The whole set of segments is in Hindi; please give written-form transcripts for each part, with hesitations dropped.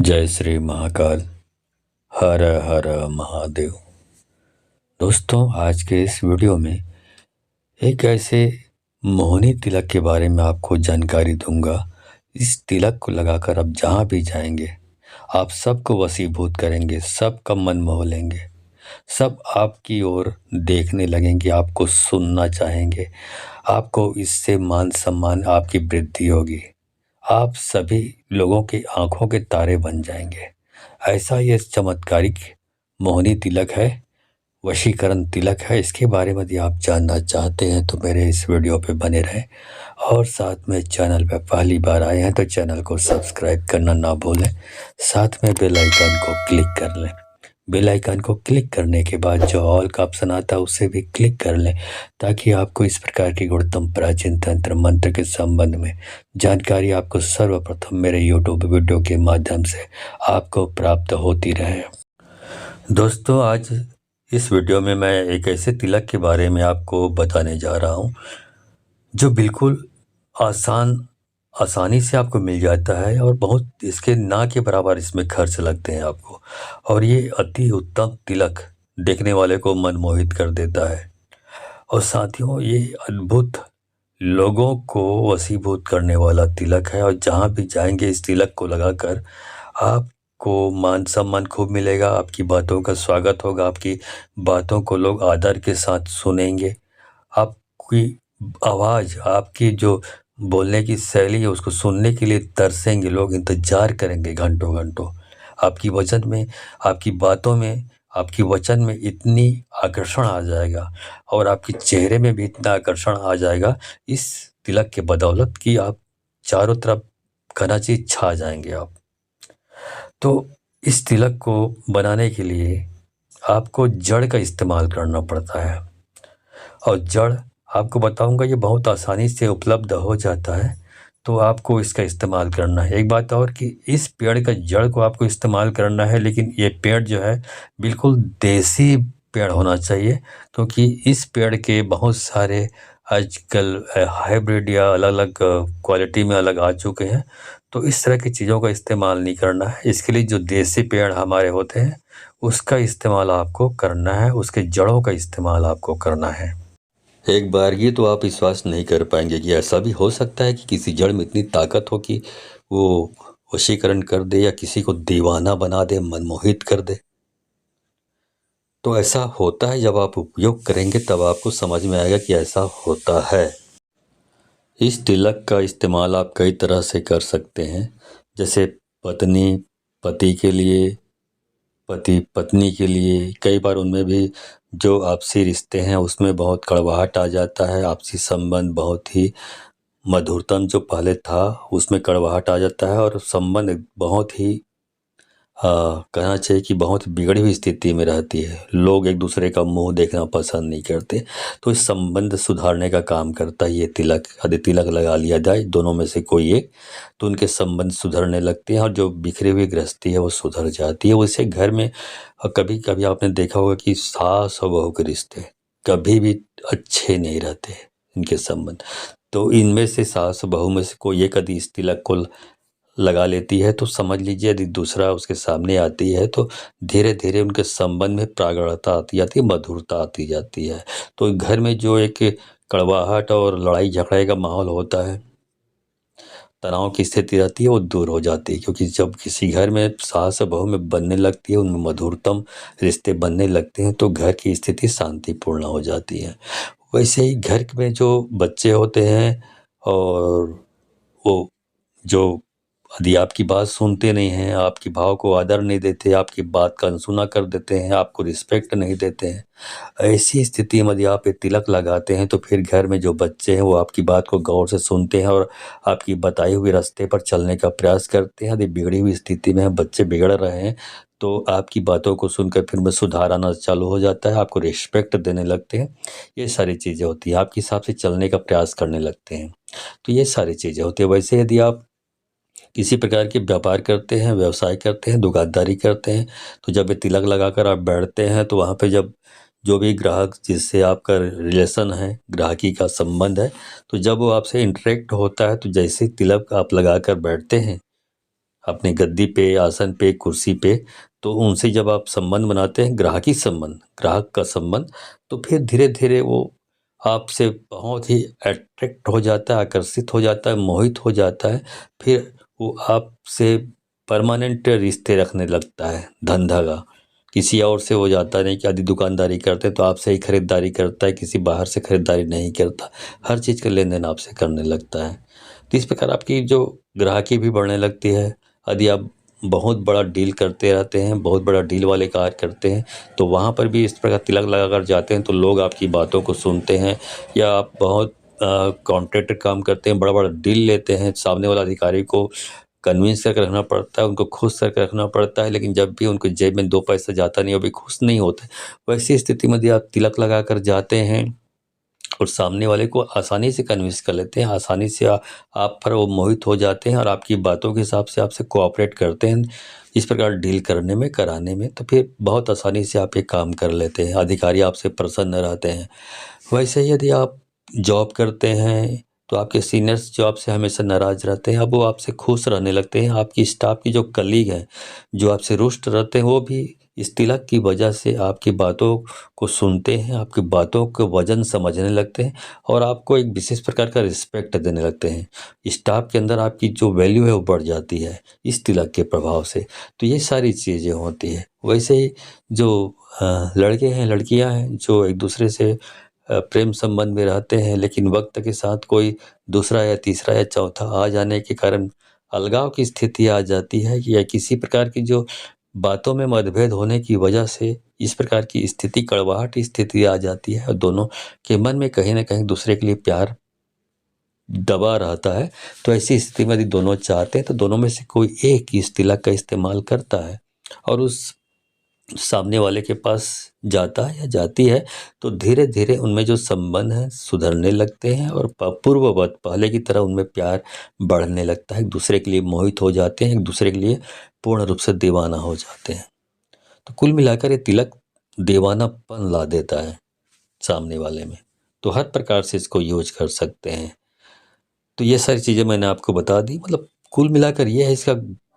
जय श्री महाकाल। हर हर महादेव। दोस्तों, आज के इस वीडियो में एक ऐसे मोहनी तिलक के बारे में आपको जानकारी दूंगा। इस तिलक को लगाकर आप जहाँ भी जाएंगे आप सबको वशीभूत करेंगे, सबका मन मोह लेंगे, सब आपकी ओर देखने लगेंगे, आपको सुनना चाहेंगे, आपको इससे मान सम्मान आपकी वृद्धि होगी, आप सभी लोगों की आंखों के तारे बन जाएंगे। ऐसा ये चमत्कारिक मोहनी तिलक है, वशीकरण तिलक है। इसके बारे में यदि आप जानना चाहते हैं तो मेरे इस वीडियो पे बने रहें और साथ में चैनल पे पहली बार आए हैं तो चैनल को सब्सक्राइब करना ना भूलें, साथ में बेल आइकन को क्लिक कर लें। बेल आइकन को क्लिक करने के बाद जो ऑल का ऑप्शन आता है उसे भी क्लिक कर लें, ताकि आपको इस प्रकार की गुणतम प्राचीन तंत्र मंत्र के संबंध में जानकारी आपको सर्वप्रथम मेरे यूट्यूब वीडियो के माध्यम से आपको प्राप्त होती रहे। दोस्तों, आज इस वीडियो में मैं एक ऐसे तिलक के बारे में आपको बताने जा रहा हूँ जो बिल्कुल आसानी से आपको मिल जाता है और बहुत इसके ना के बराबर इसमें खर्च लगते हैं आपको, और ये अति उत्तम तिलक देखने वाले को मनमोहित कर देता है। और साथियों, ये अद्भुत लोगों को वशीभूत करने वाला तिलक है, और जहाँ भी जाएंगे इस तिलक को लगाकर आपको मान सम्मान खूब मिलेगा, आपकी बातों का स्वागत होगा, आपकी बातों को लोग आदर के साथ सुनेंगे, आपकी आवाज़, आपकी जो बोलने की शैली है उसको सुनने के लिए तरसेंगे, लोग इंतजार करेंगे घंटों घंटों। आपकी वचन में, आपकी बातों में, आपकी वचन में इतनी आकर्षण आ जाएगा और आपके चेहरे में भी इतना आकर्षण आ जाएगा इस तिलक के बदौलत कि आप चारों तरफ कनाची छा जाएंगे आप। तो इस तिलक को बनाने के लिए आपको जड़ का इस्तेमाल करना पड़ता है, और जड़ आपको बताऊंगा ये बहुत आसानी से उपलब्ध हो जाता है, तो आपको इसका इस्तेमाल करना है। एक बात और कि इस पेड़ का जड़ को आपको इस्तेमाल करना है, लेकिन ये पेड़ जो है बिल्कुल देसी पेड़ होना चाहिए, क्योंकि इस पेड़ के बहुत सारे आजकल हाइब्रिड या अलग अलग क्वालिटी में अलग आ चुके हैं। तो इस तरह की चीज़ों का इस्तेमाल नहीं करना है। इसके लिए जो देसी पेड़ हमारे होते हैं उसका इस्तेमाल आपको करना है, उसके जड़ों का इस्तेमाल आपको करना है। एक बार ये तो आप विश्वास नहीं कर पाएंगे कि ऐसा भी हो सकता है कि किसी जड़ में इतनी ताकत हो कि वो वशीकरण कर दे या किसी को दीवाना बना दे, मनमोहित कर दे। तो ऐसा होता है, जब आप उपयोग करेंगे तब आपको समझ में आएगा कि ऐसा होता है। इस तिलक का इस्तेमाल आप कई तरह से कर सकते हैं, जैसे पत्नी पति के लिए, पति पत्नी के लिए। कई बार उनमें भी जो आपसी रिश्ते हैं उसमें बहुत कड़वाहट आ जाता है, आपसी संबंध बहुत ही मधुरतम जो पहले था उसमें कड़वाहट आ जाता है, और संबंध बहुत ही कहना चाहिए कि बहुत बिगड़ी हुई स्थिति में रहती है। लोग एक दूसरे का मुंह देखना पसंद नहीं करते। तो इस संबंध सुधारने का काम करता है ये तिलक। यदि तिलक लगा लिया जाए दोनों में से कोई एक, तो उनके संबंध सुधरने लगते हैं और जो बिखरी हुई गृहस्थी है वो सुधर जाती है। वैसे घर में कभी कभी आपने देखा होगा कि सास और बहू के रिश्ते कभी भी अच्छे नहीं रहते इनके संबंध। तो इनमें से सास बहू में से कोई एक यदि इस तिलक को लगा लेती है तो समझ लीजिए, यदि दूसरा उसके सामने आती है तो धीरे धीरे उनके संबंध में प्रागढ़ता आती जाती है, मधुरता आती जाती है। तो घर में जो एक कड़वाहट और लड़ाई झगड़े का माहौल होता है, तनाव की स्थिति रहती है, वो दूर हो जाती है। क्योंकि जब किसी घर में सास और बहू में बनने लगती है, उनमें मधुरतम रिश्ते बनने लगते हैं, तो घर की स्थिति शांतिपूर्ण हो जाती है। वैसे ही घर में जो बच्चे होते हैं और वो जो यदि आपकी बात सुनते नहीं हैं, आपकी भाव को आदर नहीं देते, आपकी बात का अनसुना कर देते हैं, आपको रिस्पेक्ट नहीं देते हैं, ऐसी स्थिति में यदि आप ये तिलक लगाते हैं तो फिर घर में जो बच्चे हैं वो आपकी बात को गौर से सुनते हैं और आपकी बताई हुई रास्ते पर चलने का प्रयास करते हैं। यदि बिगड़ी हुई स्थिति में बच्चे बिगड़ रहे हैं तो आपकी बातों को सुनकर फिर में सुधार आना चालू हो जाता है, आपको रिस्पेक्ट देने लगते हैं। ये सारी चीज़ें होती हैं, आपके हिसाब से चलने का प्रयास करने लगते हैं। तो ये सारी चीज़ें होती है। वैसे यदि आप किसी प्रकार के व्यापार करते हैं, व्यवसाय करते हैं, दुकानदारी करते हैं, तो जब ये तिलक लगाकर आप बैठते हैं तो वहाँ पे जब जो भी ग्राहक जिससे आपका रिलेशन है, ग्राहकी का संबंध है, तो जब वो आपसे इंटरेक्ट होता है तो जैसे तिलक आप लगाकर बैठते हैं, अपने गद्दी पे, आसन पे, कुर्सी पे, तो उनसे जब आप संबंध बनाते हैं, ग्राहकी संबंध, ग्राहक का संबंध, तो फिर धीरे-धीरे वो आपसे बहुत ही अट्रैक्ट हो जाता है, आकर्षित हो जाता है, मोहित हो जाता है। फिर वो आपसे परमानेंट रिश्ते रखने लगता है, धंधा का। किसी और से हो जाता नहीं कि यदि दुकानदारी करते हैं तो आपसे ही खरीदारी करता है, किसी बाहर से खरीदारी नहीं करता। हर चीज़ का लेन-देन आपसे करने लगता है। तो इस प्रकार आपकी जो ग्राहकी भी बढ़ने लगती है। यदि आप बहुत बड़ा डील करते रहते हैं, बहुत बड़ा डील वाले कार्य करते हैं, तो वहाँ पर भी इस प्रकार तिलक लगाकर जाते हैं तो लोग आपकी बातों को सुनते हैं। या आप बहुत कॉन्ट्रैक्ट काम करते हैं, बड़ा-बड़ा डील लेते हैं, सामने वाला अधिकारी को कन्विंस करके रखना पड़ता है, उनको खुश करके रखना पड़ता है, लेकिन जब भी उनके जेब में 2 पैसा जाता नहीं, वो भी खुश नहीं होते। वैसी स्थिति में यदि आप तिलक लगाकर जाते हैं और सामने वाले को आसानी से कन्विंस कर लेते हैं, आसानी से आप पर वो मोहित हो जाते हैं और आपकी बातों के हिसाब से आपसे कोऑपरेट करते हैं, इस प्रकार डील करने में, कराने में, तो फिर बहुत आसानी से आप ये काम कर लेते हैं, अधिकारी आपसे प्रसन्न रहते हैं। वैसे ही यदि आप जॉब करते हैं, तो आपके सीनियर्स जो आपसे हमेशा नाराज़ रहते हैं, अब वो आपसे खुश रहने लगते हैं। आपकी स्टाफ की जो कलीग हैं, जो आपसे रुष्ट रहते हैं, वो भी इस तिलक की वजह से आपकी बातों को सुनते हैं, आपकी बातों को वज़न समझने लगते हैं और आपको एक विशेष प्रकार का रिस्पेक्ट देने लगते हैं। स्टाफ के अंदर आपकी जो वैल्यू है वो बढ़ जाती है इस तिलक के प्रभाव से। तो ये सारी चीज़ें होती हैं। वैसे ही जो लड़के हैं, लड़कियाँ हैं, जो एक दूसरे से प्रेम संबंध में रहते हैं, लेकिन वक्त के साथ कोई दूसरा या तीसरा या चौथा आ जाने के कारण अलगाव की स्थिति आ जाती है, या किसी प्रकार की जो बातों में मतभेद होने की वजह से इस प्रकार की स्थिति, कड़वाहट की स्थिति आ जाती है और दोनों के मन में कहीं न कहीं दूसरे के लिए प्यार दबा रहता है। तो ऐसी स्थिति में यदि दोनों चाहते हैं तो दोनों में से कोई एक इस तिलक का इस्तेमाल करता है और उस सामने वाले के पास जाता है या जाती है, तो धीरे-धीरे उनमें जो संबंध है सुधरने लगते हैं और पूर्ववत पहले की तरह उनमें प्यार बढ़ने लगता है। एक दूसरे के लिए मोहित हो जाते हैं, एक दूसरे के लिए पूर्ण रूप से दीवाना हो जाते हैं। तो कुल मिलाकर ये तिलक दीवानापन ला देता है सामने वाले में। तो हर प्रकार से इसको यूज़ कर सकते हैं। तो ये सारी चीज़ें मैंने आपको बता दी, मतलब कुल मिलाकर ये है इसका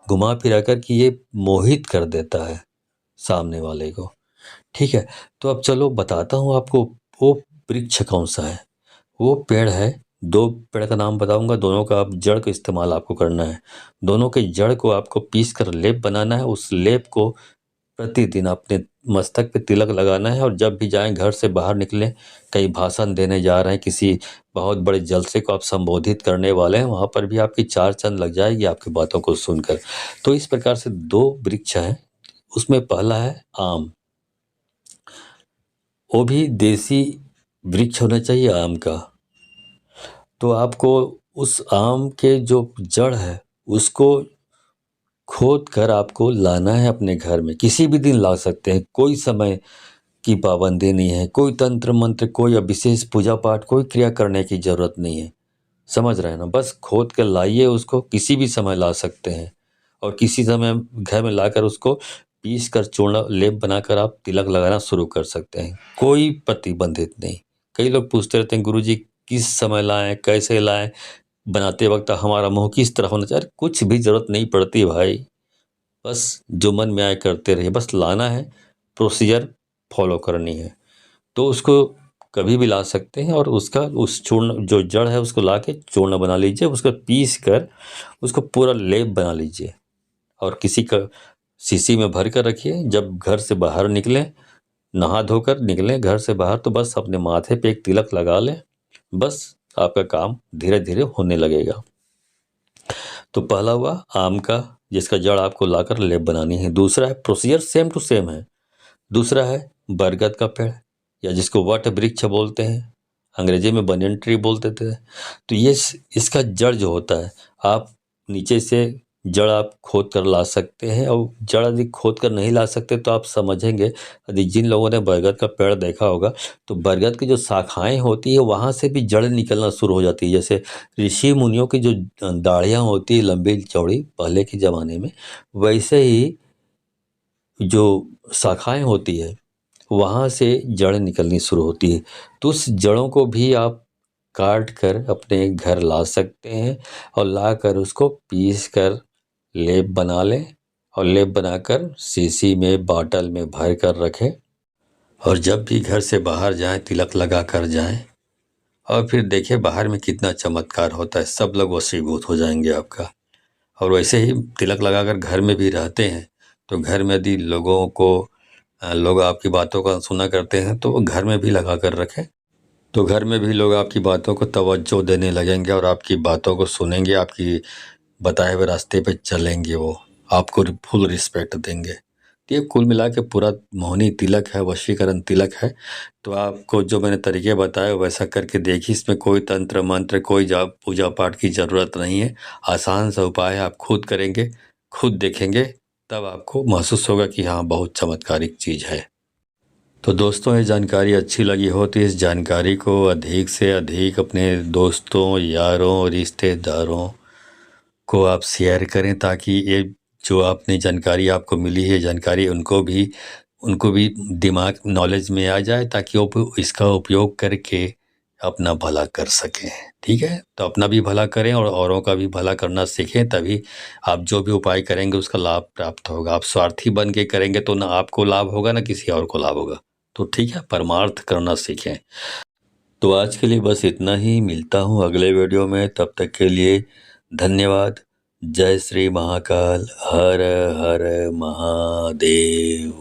घुमा फिरा कर कि ये मोहित कर देता है सामने वाले को। ठीक है, तो अब चलो बताता हूँ आपको वो वृक्ष कौन-सा है। वो पेड़ है, 2 पेड़ का नाम बताऊँगा, दोनों का आप जड़ का इस्तेमाल आपको करना है। दोनों के जड़ को आपको पीस कर लेप बनाना है, उस लेप को प्रतिदिन अपने मस्तक पे तिलक लगाना है और जब भी जाएँ घर से बाहर निकलें, कहीं भाषण देने जा रहे हैं, किसी बहुत बड़े जलसे को आप संबोधित करने वाले हैं, वहाँ पर भी आपकी 4 चाँद लग जाएगी आपकी बातों को सुनकर। तो इस प्रकार से 2 वृक्ष हैं, उसमें पहला है आम। वो भी देसी वृक्ष होना चाहिए आम का। तो आपको उस आम के जो जड़ है, उसको खोद कर आपको लाना है अपने घर में। किसी भी दिन ला सकते हैं, कोई समय की पाबंदी नहीं है, कोई तंत्र मंत्र, कोई विशेष पूजा पाठ, कोई क्रिया करने की ज़रूरत नहीं है। समझ रहे हैं ना? बस खोद के लाइए उसको, किसी भी समय ला सकते हैं और किसी समय घर में लाकर उसको पीस कर चूर्ण लेप बनाकर आप तिलक लगाना शुरू कर सकते हैं। कोई प्रतिबंधित नहीं। कई लोग पूछते रहते हैं, गुरुजी किस समय लाएँ, कैसे लाएँ? बनाते वक़्त हमारा मुँह किस तरह होना चाहिए? अरे कुछ भी ज़रूरत नहीं पड़ती भाई। बस जो मन में आए करते रहिए, बस लाना है, प्रोसीजर फॉलो करनी है। तो उसको कभी भी ला सकते हैं और उसका उस चूर्ण जो जड़ है उसको लाके चूर्ण बना लीजिए, उसको पीस कर उसको पूरा लेप बना लीजिए और किसी का शीशी में भर कर रखिए। जब घर से बाहर निकलें, नहा धोकर निकलें घर से बाहर, तो बस अपने माथे पे एक तिलक लगा लें, बस आपका काम धीरे-धीरे होने लगेगा। तो पहला हुआ आम का, जिसका जड़ आपको लाकर लेप बनानी है। दूसरा है, प्रोसीजर सेम टू सेम है। दूसरा है बरगद का पेड़, या जिसको वट वृक्ष बोलते हैं, अंग्रेजी में बनियन ट्री बोलते थे। तो ये इसका जड़ जो होता है, आप नीचे से जड़ आप खोद कर ला सकते हैं और जड़ यदि खोद कर नहीं ला सकते तो आप समझेंगे, यदि जिन लोगों ने बरगद का पेड़ देखा होगा, तो बरगद की जो शाखाएं होती है वहाँ से भी जड़ निकलना शुरू हो जाती है। जैसे ऋषि मुनियों की जो दाढ़ियाँ होती है लंबी चौड़ी पहले के ज़माने में, वैसे ही जो शाखाएं होती है वहाँ से जड़ निकलनी शुरू होती है। तो उस जड़ों को भी आप काट कर अपने घर ला सकते हैं और लाकर उसको पीस कर लेप बना लें और लेप बनाकर शीशी में बॉटल में भर कर रखें और जब भी घर से बाहर जाएं तिलक लगा कर जाएं और फिर देखिए बाहर में कितना चमत्कार होता है, सब लोग वशीभूत हो जाएंगे आपका। और वैसे ही तिलक लगाकर घर में भी रहते हैं तो घर में यदि लोगों को लोग आपकी बातों का सुना करते हैं तो घर में भी लगा कर रखें, तो घर में भी लोग आपकी बातों को तवज्जो देने लगेंगे और आपकी बातों को सुनेंगे, आपकी बताए हुए रास्ते पे चलेंगे, वो आपको फुल रिस्पेक्ट देंगे। तो ये कुल मिला के पूरा मोहनी तिलक है, वशीकरण तिलक है। तो आपको जो मैंने तरीके बताए वैसा करके देखिए, इसमें कोई तंत्र मंत्र कोई जाप पूजा पाठ की ज़रूरत नहीं है, आसान सा उपाय है। आप खुद करेंगे, खुद देखेंगे, तब आपको महसूस होगा कि हाँ बहुत चमत्कारिक चीज़ है। तो दोस्तों ये जानकारी अच्छी लगी हो तो इस जानकारी को अधिक से अधिक अपने दोस्तों, यारों, रिश्तेदारों को आप शेयर करें ताकि ये जो आपने जानकारी आपको मिली है जानकारी उनको भी दिमाग नॉलेज में आ जाए ताकि वो इसका उपयोग करके अपना भला कर सकें। ठीक है, तो अपना भी भला करें और औरों का भी भला करना सीखें, तभी आप जो भी उपाय करेंगे उसका लाभ प्राप्त होगा। आप स्वार्थी बन के करेंगे तो ना आपको लाभ होगा ना किसी और को लाभ होगा। तो ठीक है, परमार्थ करना सीखें। तो आज के लिए बस इतना ही, मिलता हूँ अगले वीडियो में, तब तक के लिए धन्यवाद। जय श्री महाकाल, हर हर महादेव।